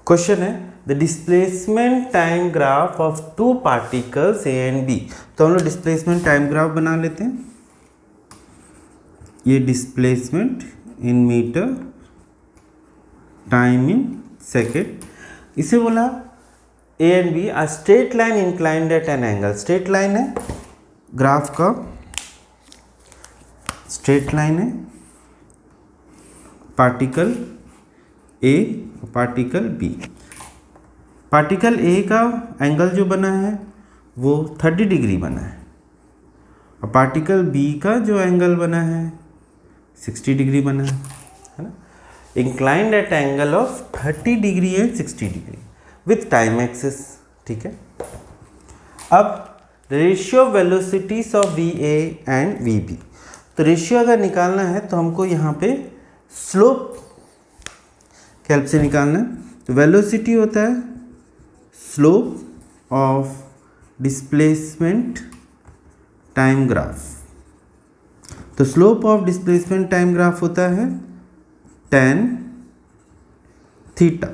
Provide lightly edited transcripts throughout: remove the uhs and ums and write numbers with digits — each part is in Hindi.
क्वेश्चन है the displacement time graph of two particles A and B. तो हम लोग डिस्प्लेसमेंट टाइम ग्राफ बना लेते हैं। ये displacement in metre, time in second. इसे बोला A and B a straight line inclined at an angle. Straight line है, ग्राफ का स्ट्रेट लाइन है, particle A particle B. Particle A का एंगल जो बना है वो 30 डिग्री बना है और पार्टिकल बी का जो एंगल बना है 60 डिग्री बना है ना। Inclined at angle of 30 degree and 60 degree with time axis. ठीक है, अब ratio velocities of V A and V B. तो रेशियो अगर निकालना है तो हमको यहाँ पे स्लोप के हेल्प से निकालना है। तो वेलोसिटी होता है slope of displacement time graph. तो slope of displacement time graph होता है tan थीटा।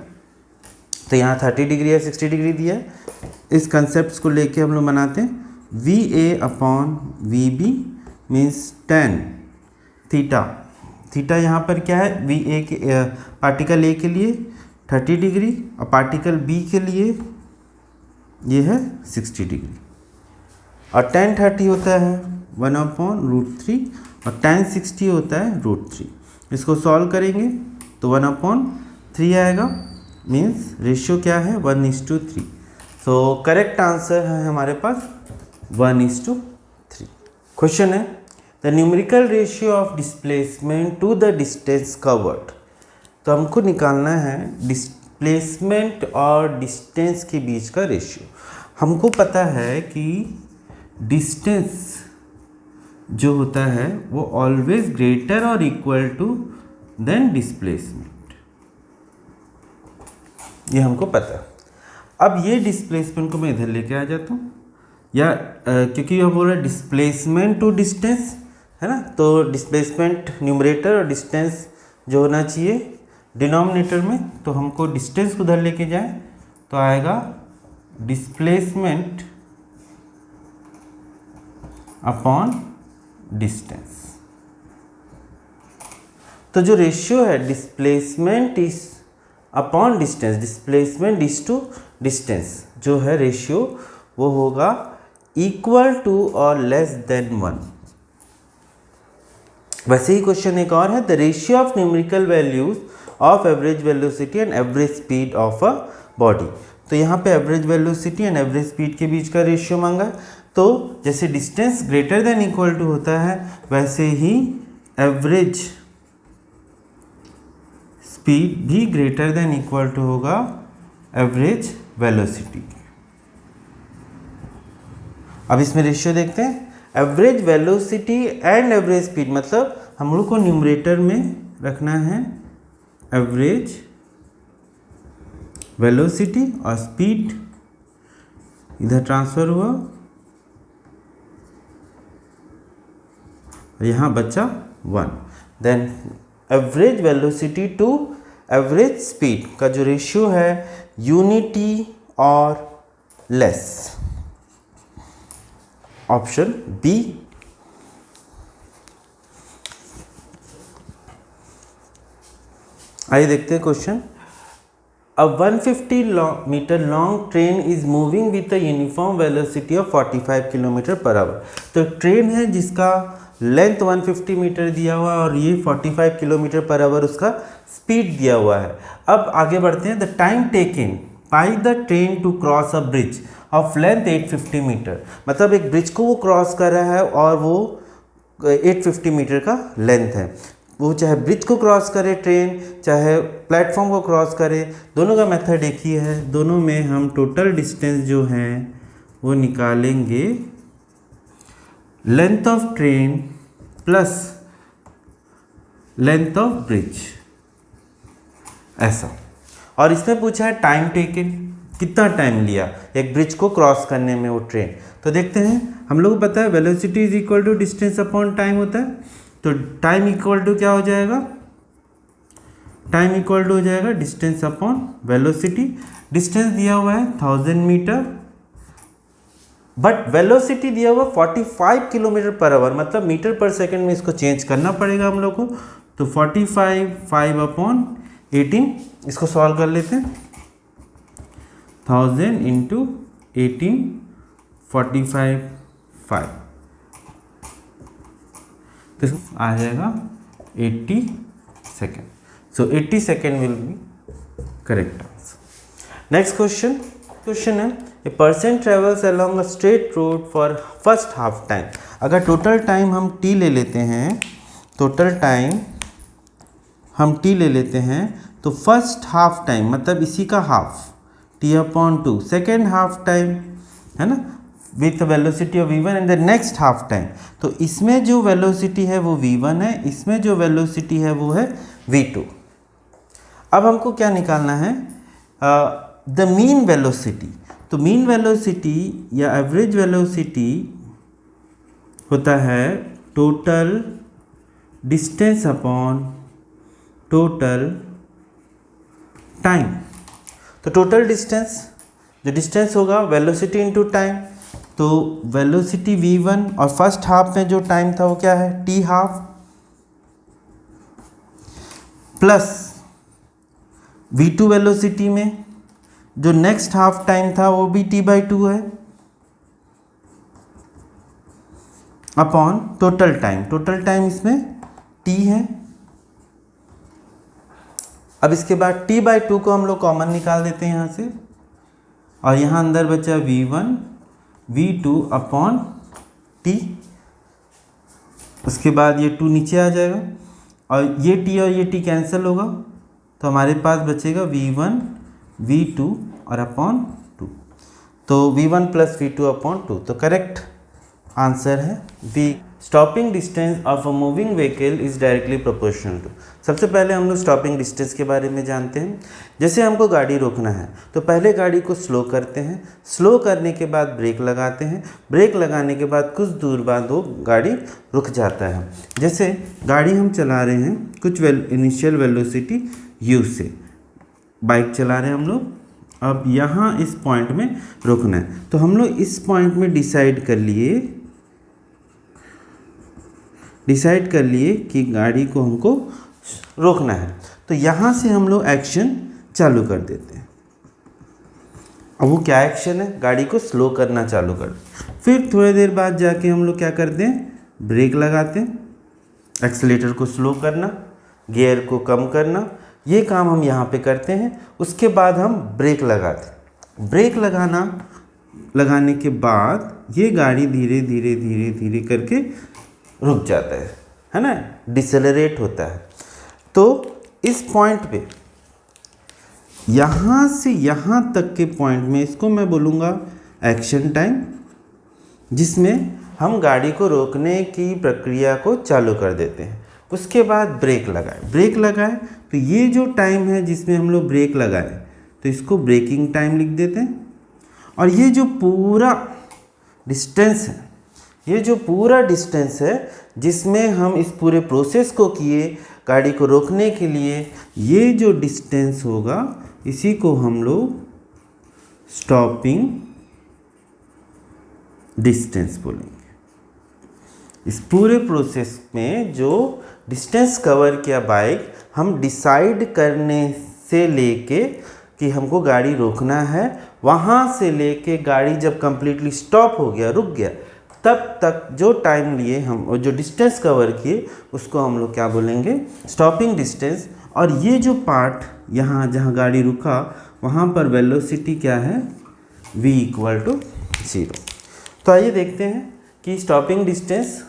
तो यहाँ 30 डिग्री या 60 डिग्री दिया है। इस कंसेप्ट को लेके हम लोग बनाते हैं V A upon V B means tan theta. Theta यहाँ पर क्या है, वी ए के पार्टिकल ए के लिए 30 डिग्री और पार्टिकल बी के लिए ये है 60 डिग्री। और tan 30 होता है 1/√3 और tan 60 होता है √3। इसको सॉल्व करेंगे तो 1/3 आएगा, मीन्स रेशियो क्या है 1:3। सो करेक्ट आंसर है हमारे पास 1:3। क्वेश्चन है the numerical ratio of displacement to the distance covered. तो हमको निकालना है डिस्प्लेसमेंट और डिस्टेंस के बीच का रेशियो। हमको पता है कि डिस्टेंस जो होता है वो ऑलवेज ग्रेटर और इक्वल टू देन डिस्प्लेसमेंट, ये हमको पता है। अब ये डिस्प्लेसमेंट को मैं इधर लेके आ जाता हूँ, या क्योंकि हम बोल रहे हैं डिस्प्लेसमेंट टू डिस्टेंस है ना, तो डिस्प्लेसमेंट न्यूमरेटर और डिस्टेंस जो होना चाहिए डिनोमिनेटर में, तो हमको डिस्टेंस उधर लेके जाए तो आएगा डिस्प्लेसमेंट अपॉन डिस्टेंस। तो जो रेशियो है displacement is upon distance, displacement is to distance जो है रेशियो वो होगा इक्वल टू और लेस देन 1। वैसे ही क्वेश्चन एक और है the ratio of numerical values of average velocity and average speed of a body. तो यहाँ पे average velocity and average speed के बीच का रेशियो मांगा है। तो जैसे distance greater than equal to होता है वैसे ही एवरेज स्पीड भी ग्रेटर देन इक्वल टू होगा एवरेज वेलोसिटी। अब इसमें रेशियो देखते हैं average velocity and average speed, मतलब हम लोग को न्यूमरेटर में रखना है एवरेज वेलोसिटी और स्पीड इधर ट्रांसफर हुआ और यहाँ बचा 1। Then average velocity to average speed का जो रेशियो है यूनिटी और लेस, ऑप्शन बी। आइए देखते हैं question. A 150 metre long train is moving with a uniform velocity of 45 kilometre per hour. तो ट्रेन है जिसका लेंथ 150 मीटर दिया हुआ है और ये 45 किलोमीटर पर आवर उसका स्पीड दिया हुआ है। अब आगे बढ़ते हैं the time taken by the train to cross a bridge of length 850 metre. मतलब एक ब्रिज को वो क्रॉस कर रहा है और वो 850 मीटर का लेंथ है। वो चाहे ब्रिज को क्रॉस करे ट्रेन, चाहे प्लेटफॉर्म को क्रॉस करे, दोनों का मेथड एक ही है। दोनों में हम टोटल डिस्टेंस जो है वो निकालेंगे length of train plus length of bridge, ऐसा। और इसमें पूछा है टाइम टेकन, कितना टाइम लिया एक ब्रिज को क्रॉस करने में वो ट्रेन। तो देखते हैं, हम लोग को पता है velocity is equal to distance upon time होता है। तो टाइम इक्वल टू क्या हो जाएगा टाइम इक्वल टू हो जाएगा डिस्टेंस अपॉन वेलोसिटी। डिस्टेंस दिया हुआ है 1000 मीटर, बट वेलोसिटी दिया हुआ 45 किलोमीटर पर आवर, मतलब मीटर पर सेकंड में इसको चेंज करना पड़ेगा हम लोग को। तो 45 5 अपॉन 18, इसको सॉल्व कर लेते हैं। 1000 इंटू 18 45 5, तो आ जाएगा 80 second. So 80 second will be correct answer. Next question है a person travels along a straight road for first half time. अगर टोटल टाइम हम टी ले लेते हैं, टोटल टाइम हम टी ले लेते हैं, तो फर्स्ट हाफ टाइम मतलब इसी का half T upon 2, second half time है ना with velocity of v1 and the next half time. तो इसमें जो वेलोसिटी है वो v1 है, इसमें जो वेलोसिटी है वो है v2। अब हमको क्या निकालना है, द मीन वेलोसिटी। तो मीन वेलोसिटी या एवरेज वेलोसिटी होता है total distance upon total time. तो टोटल डिस्टेंस, जो डिस्टेंस होगा वेलोसिटी इनटू टाइम, तो वेलोसिटी v1 और फर्स्ट हाफ में जो टाइम था वो क्या है t half, plus v2 velocity में जो नेक्स्ट हाफ टाइम था वो भी t/2 है, upon total time. Total time इसमें t है। अब इसके बाद t/2 को हम लोग कॉमन निकाल देते हैं यहाँ से, और यहाँ अंदर बचा v1 v2 अपॉन t। उसके बाद ये 2 नीचे आ जाएगा और ये t और ये t कैंसिल होगा, तो हमारे पास बचेगा v1 v2 और अपॉन 2। तो v1 प्लस v2 अपॉन 2, तो करेक्ट आंसर है B. Stopping distance of a moving vehicle is directly proportional to. सबसे पहले हम लोग स्टॉपिंग डिस्टेंस के बारे में जानते हैं। जैसे हमको गाड़ी रोकना है तो पहले गाड़ी को स्लो करते हैं, स्लो करने के बाद ब्रेक लगाते हैं, ब्रेक लगाने के बाद कुछ दूर बाद वो गाड़ी रुक जाता है। जैसे गाड़ी हम चला रहे हैं कुछ इनिशियल वेलोसिटी u से, बाइक चला रहे हैं हम लोग, अब यहाँ इस पॉइंट में रोकना है, तो हम लोग इस पॉइंट में डिसाइड कर लिए कि गाड़ी को हमको रोकना है, तो यहाँ से हम लोग एक्शन चालू कर देते हैं। अब वो क्या एक्शन है, गाड़ी को स्लो करना चालू कर, फिर थोड़ी देर बाद जाके हम लोग क्या करते हैं, ब्रेक लगाते हैं, एक्सीलेटर को स्लो करना, गियर को कम करना, ये काम हम यहाँ पे करते हैं। उसके बाद हम ब्रेक लगाते हैं। ब्रेक लगाने के बाद ये गाड़ी धीरे धीरे करके रुक जाता है ना, डिसेलरेट होता है। तो इस पॉइंट पे यहाँ से यहाँ तक के पॉइंट में इसको मैं बोलूँगा एक्शन टाइम, जिसमें हम गाड़ी को रोकने की प्रक्रिया को चालू कर देते हैं। उसके बाद ब्रेक लगाए, तो ये जो टाइम है जिसमें हम लोग ब्रेक लगाए तो इसको ब्रेकिंग टाइम लिख देते हैं। और ये जो पूरा डिस्टेंस है जिसमें हम इस पूरे प्रोसेस को किए गाड़ी को रोकने के लिए, ये जो डिस्टेंस होगा इसी को हम लोग स्टॉपिंग डिस्टेंस बोलेंगे। इस पूरे प्रोसेस में जो डिस्टेंस कवर किया बाइक, हम डिसाइड करने से लेके कि हमको गाड़ी रोकना है, वहाँ से लेके गाड़ी जब कम्प्लीटली स्टॉप हो गया, रुक गया, तब तक जो टाइम लिए हम और जो डिस्टेंस कवर किए उसको हम लोग क्या बोलेंगे, स्टॉपिंग डिस्टेंस। और ये जो पार्ट यहाँ जहाँ गाड़ी रुका वहाँ पर वेलोसिटी क्या है, v = 0। तो आइए देखते हैं कि स्टॉपिंग डिस्टेंस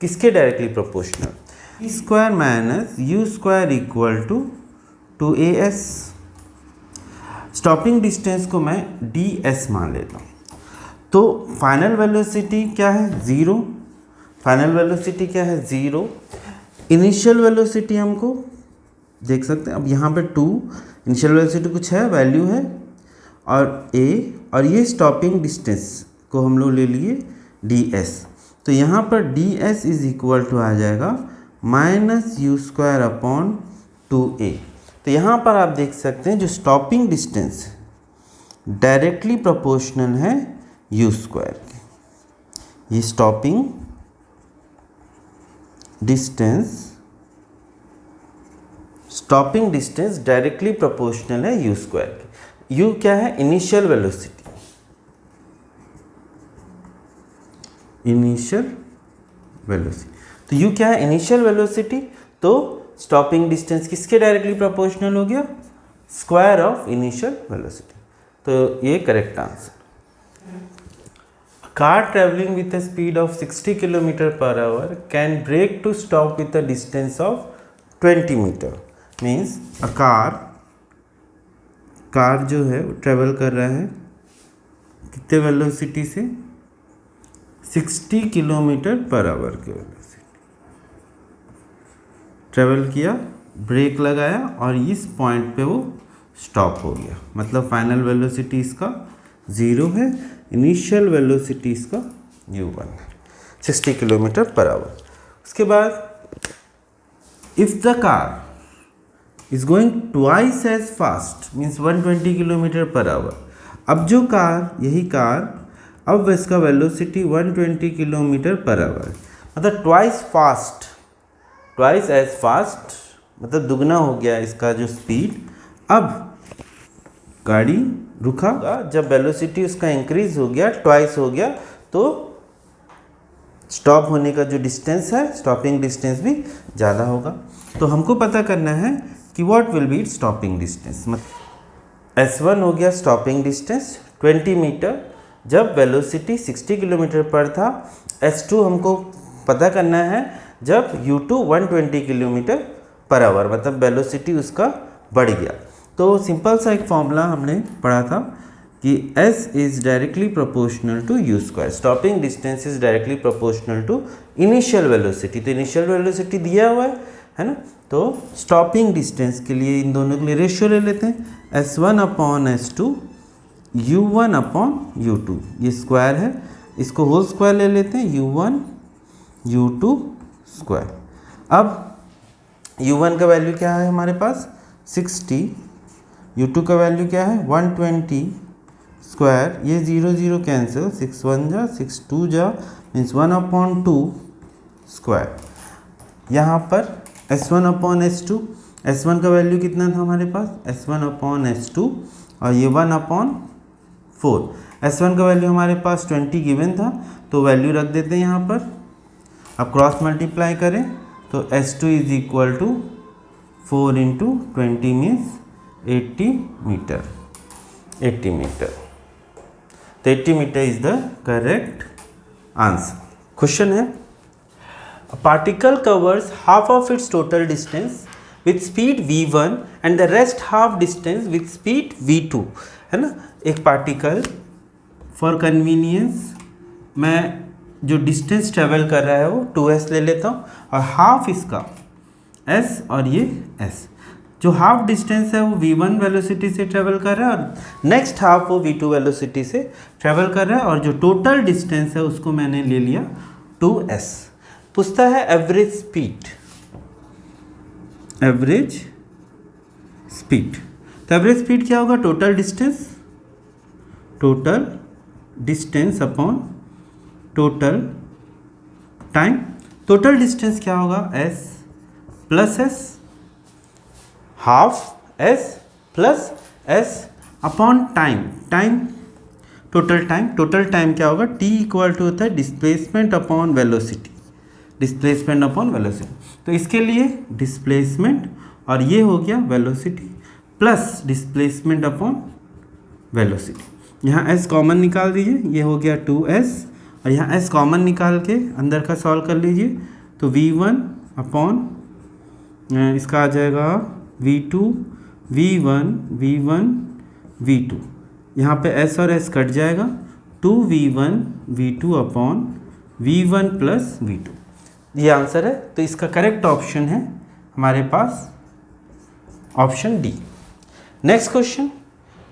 किसके directly proportional, e² - u² = 2as। Stopping distance को मैं ds मान लेता हूँ। तो फाइनल वेलोसिटी क्या है, 0। फाइनल वेलोसिटी क्या है, 0। इनिशियल वेलोसिटी हमको देख सकते हैं, अब यहाँ पे 2 इनिशियल वेलोसिटी कुछ है, वैल्यू है, और a, और ये स्टॉपिंग डिस्टेंस को हम लोग ले लिए ds। तो यहाँ पर ds = आ जाएगा -u² / 2a। तो यहाँ पर आप देख सकते हैं जो स्टॉपिंग डिस्टेंस डायरेक्टली प्रोपोर्शनल है यू स्क्वायर के। ये स्टॉपिंग डिस्टेंस डायरेक्टली प्रोपोर्शनल है यू स्क्वायर के। यू क्या है? Initial velocity. तो यू क्या है? Initial velocity. तो स्टॉपिंग डिस्टेंस किसके डायरेक्टली प्रोपोर्शनल हो गया? Square of initial velocity. तो ये correct answer. Car travelling with a speed of 60 km/h can brake to stop with a distance of 20 meter. Means a car जो है ट्रेवल कर रहा है कितने वेलोसिटी से? 60 km/h के वेलोसिटी ट्रेवल किया, ब्रेक लगाया और इस पॉइंट पे वो स्टॉप हो गया। मतलब फाइनल वेलोसिटी इसका 0 है, इनिशियल वेलोसिटी इसका u1 है, 60 km/h। उसके बाद if the car is going twice as fast means 120 km/h। अब जो कार, यही कार, अब इसका वेलोसिटी 120 km/h, मतलब ट्वाइस एज फास्ट, मतलब दुगना हो गया इसका जो स्पीड। अब गाड़ी रुका, जब वेलोसिटी उसका इंक्रीज हो गया, ट्वाइस हो गया, तो स्टॉप होने का जो डिस्टेंस है, स्टॉपिंग डिस्टेंस भी ज़्यादा होगा। तो हमको पता करना है कि what will be stopping distance. मतलब S1 हो गया स्टॉपिंग डिस्टेंस 20 मीटर, जब वेलोसिटी 60 किलोमीटर पर था। S2 हमको पता करना है जब U2 120 km/h, मतलब वेलोसिटी उसका बढ़ गया। तो सिंपल सा एक फॉर्मूला हमने पढ़ा था कि S is directly proportional to u square. Stopping distance is directly proportional to initial velocity. तो इनिशियल वेलोसिटी दिया हुआ है ना। तो स्टॉपिंग डिस्टेंस के लिए इन दोनों के लिए रेशियो ले लेते हैं, S1/S2 U1/U2। ये स्क्वायर है, इसको होल स्क्वायर ले लेते हैं, U1 U2 स्क्वायर। अब U1 का वैल्यू क्या है हमारे पास? 60। U2 का वैल्यू क्या है? 120 स्क्वायर। ये 0 कैंसिल, 6 1 जा 6 2 जा मीन्स 1/2 स्क्वायर। यहाँ पर S1/S2, S1 का वैल्यू कितना था हमारे पास? S1/S2 और ये 1/4। S1 का वैल्यू हमारे पास 20 गिवन था, तो वैल्यू रख देते हैं यहाँ पर। अब क्रॉस मल्टीप्लाई करें तो S2 is equal to 4 × 20 means 80 metre. तो 80 metre is the correct answer. Question है, a particle covers half of its total distance with speed v1 and the rest half distance with speed v2, है ना। एक पार्टिकल फॉर कन्वीनियंस मैं जो डिस्टेंस ट्रेवल कर रहा है वो 2s ले लेता हूँ और हाफ इसका s और ये s। जो हाफ डिस्टेंस है वो v1 वेलोसिटी से ट्रेवल कर रहा है और नेक्स्ट हाफ वो v2 वेलोसिटी से ट्रेवल कर रहा है, और जो टोटल डिस्टेंस है उसको मैंने ले लिया 2s। पूछता है एवरेज स्पीड। तो एवरेज स्पीड क्या होगा? Total distance upon total time. Total distance क्या होगा? s plus s, half s plus s upon time. Total time क्या होगा? t इक्वल टू होता है डिस्प्लेसमेंट अपॉन वेलोसिटी। तो इसके लिए डिस्प्लेसमेंट और ये हो गया velocity plus displacement upon velocity. यहाँ s कॉमन निकाल दीजिए, ये हो गया 2s, और यहाँ s कॉमन निकाल के अंदर का सॉल्व कर लीजिए तो v1 अपॉन इसका आ जाएगा v2 v1 यहाँ पे s और s कट जाएगा, 2v1 v2 upon v1 plus v2। ये आंसर है। तो इसका करेक्ट ऑप्शन है हमारे पास option D. Next question,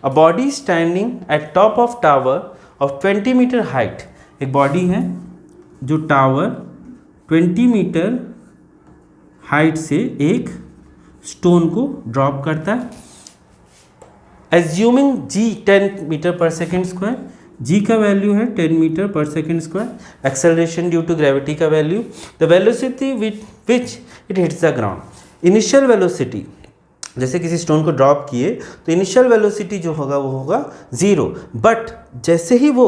a body standing at top of tower of 20 metre height. एक बॉडी है जो टावर 20 मीटर हाइट से एक स्टोन को ड्रॉप करता है। एज्यूमिंग जी 10 मीटर पर सेकेंड स्क्वायर, जी का वैल्यू है 10 मीटर पर second square. Acceleration due to gravity का value, the velocity which it hits the ground. Initial velocity, जैसे किसी स्टोन को ड्रॉप किए तो इनिशियल वेलोसिटी जो होगा वो होगा 0, बट जैसे ही वो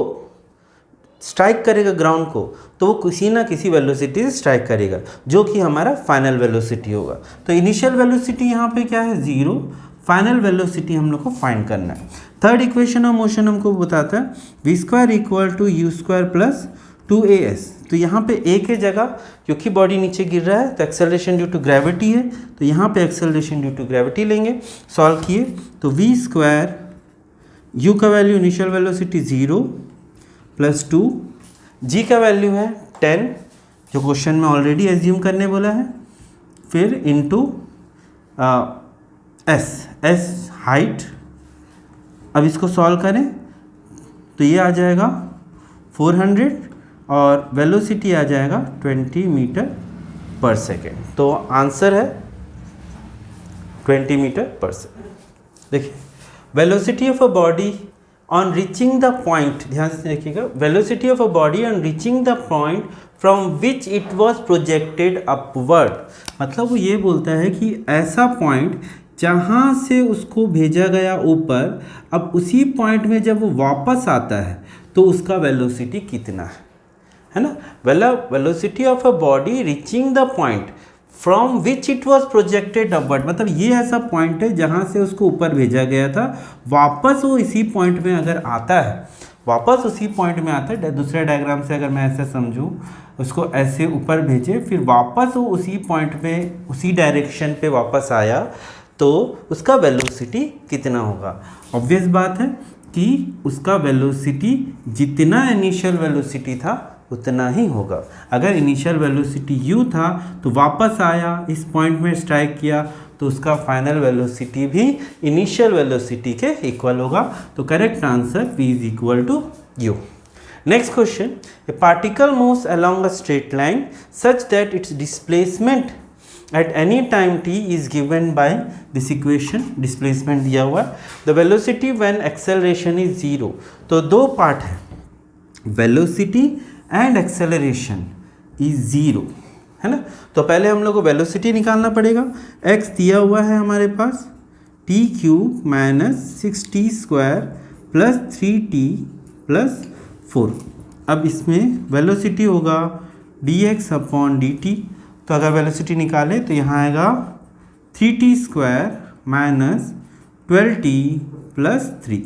स्ट्राइक करेगा ग्राउंड को तो वो किसी ना किसी वेलोसिटी से स्ट्राइक करेगा, जो कि हमारा फाइनल वेलोसिटी होगा। तो इनिशियल वेलोसिटी यहाँ पे क्या है 0, फाइनल वेलोसिटी हम लोग को फाइंड करना है। थर्ड इक्वेशन ऑफ मोशन हमको बताता है v square equal to u square plus 2as। तो यहाँ पे a के जगह, क्योंकि बॉडी नीचे गिर रहा है तो एक्सेलरेशन ड्यू टू ग्रेविटी है, तो यहाँ पे एक्सेलरेशन ड्यू टू ग्रेविटी लेंगे। सॉल्व किए तो v स्क्वायर, u का value initial velocity 0 plus 2, g का वैल्यू है 10 जो क्वेश्चन में ऑलरेडी एज्यूम करने बोला है, फिर इंटू s हाइट। अब इसको सॉल्व करें तो ये आ जाएगा 400 और वेलोसिटी आ जाएगा 20 मीटर पर सेकेंड। तो आंसर है 20 मीटर पर सेकेंड। देखिए velocity of a body on reaching the point, ध्यान से देखिएगा, velocity of a body on reaching the point from which it was projected upward. मतलब वो ये बोलता है कि ऐसा पॉइंट जहाँ से उसको भेजा गया ऊपर, अब उसी पॉइंट में जब वो वापस आता है तो उसका वेलोसिटी कितना है ना। Velocity of a body reaching the point from which it was projected upward, मतलब ये ऐसा पॉइंट है जहाँ से उसको ऊपर भेजा गया था, वापस वो इसी पॉइंट में अगर आता है, वापस उसी पॉइंट में आता है। दूसरे डायग्राम से अगर मैं ऐसे समझूं, उसको ऐसे ऊपर भेजे, फिर वापस वो उसी पॉइंट में उसी डायरेक्शन पे वापस आया, तो उसका वेलोसिटी कितना होगा। ऑब्वियस बात है कि उसका वेलोसिटी जितना इनिशियल वेलोसिटी था उतना ही होगा। अगर इनिशियल वेलोसिटी u था तो वापस आया, इस पॉइंट में स्ट्राइक किया, तो उसका फाइनल वेलोसिटी भी इनिशियल वेलोसिटी के इक्वल होगा। तो correct answer v is equal to u। Next question, a particle moves along a straight line such that its displacement at any time t is given by this equation। Displacement दिया हुआ है, the velocity when acceleration is 0। तो दो पार्ट है, वेलोसिटी एंड एक्सेलरेशन इज 0, है ना। तो पहले हम लोग को वेलोसिटी निकालना पड़ेगा। x दिया हुआ है हमारे पास T cube minus 6t square plus 3t plus 4। अब इसमें वेलोसिटी होगा dx अपॉन dt। तो अगर वेलोसिटी निकाले तो यहाँ आएगा 3t square minus 12t plus 3।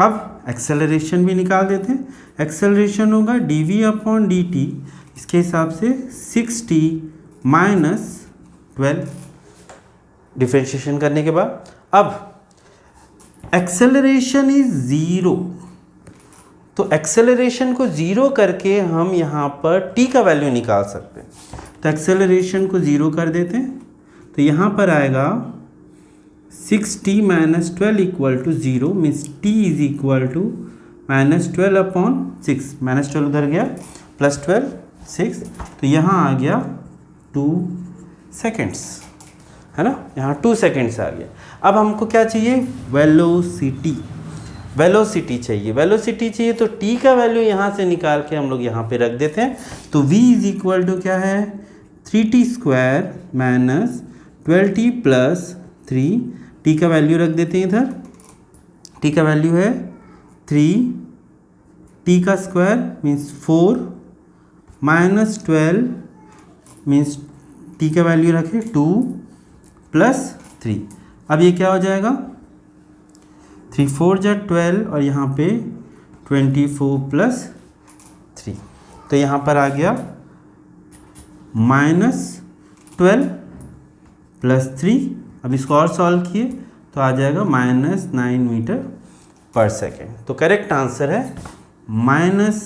अब एक्सेलरेशन भी निकाल देते हैं। एक्सेलरेशन होगा dv अपॉन dt, इसके हिसाब से 6t माइनस 12। डिफ्रेंशिएशन करने के बाद अब एक्सेलरेशन इज 0, तो एक्सेलरेशन को 0 करके हम यहाँ पर t का वैल्यू निकाल सकते हैं। तो एक्सेलरेशन को 0 कर देते हैं, तो यहाँ पर आएगा 6t minus 12 equal to 0, means t is equal to minus 12 upon 6, minus 12 उधर गया, प्लस 12 6, तो यहाँ आ गया 2 सेकेंड्स, है ना, यहाँ 2 सेकेंड्स आ गया। अब हमको क्या चाहिए, वेलोसिटी। वेलोसिटी चाहिए तो t का वैल्यू यहाँ से निकाल के हम लोग यहाँ पे रख देते हैं। तो v इज इक्वल टू क्या है, 3t square minus 12t plus 3, t का वैल्यू रख देते हैं इधर, t का वैल्यू है 3, t का square means 4 minus 12 means t का वैल्यू रखें 2 प्लस 3। अब ये क्या हो जाएगा, 3 4 जा 12 और यहाँ पे 24 प्लस 3, तो यहाँ पर आ गया माइनस 12 प्लस 3। अब इसको और सॉल्व किए तो आ जाएगा माइनस 9 मीटर पर सेकेंड। तो करेक्ट आंसर है माइनस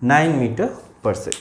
9 मीटर पर सेकेंड।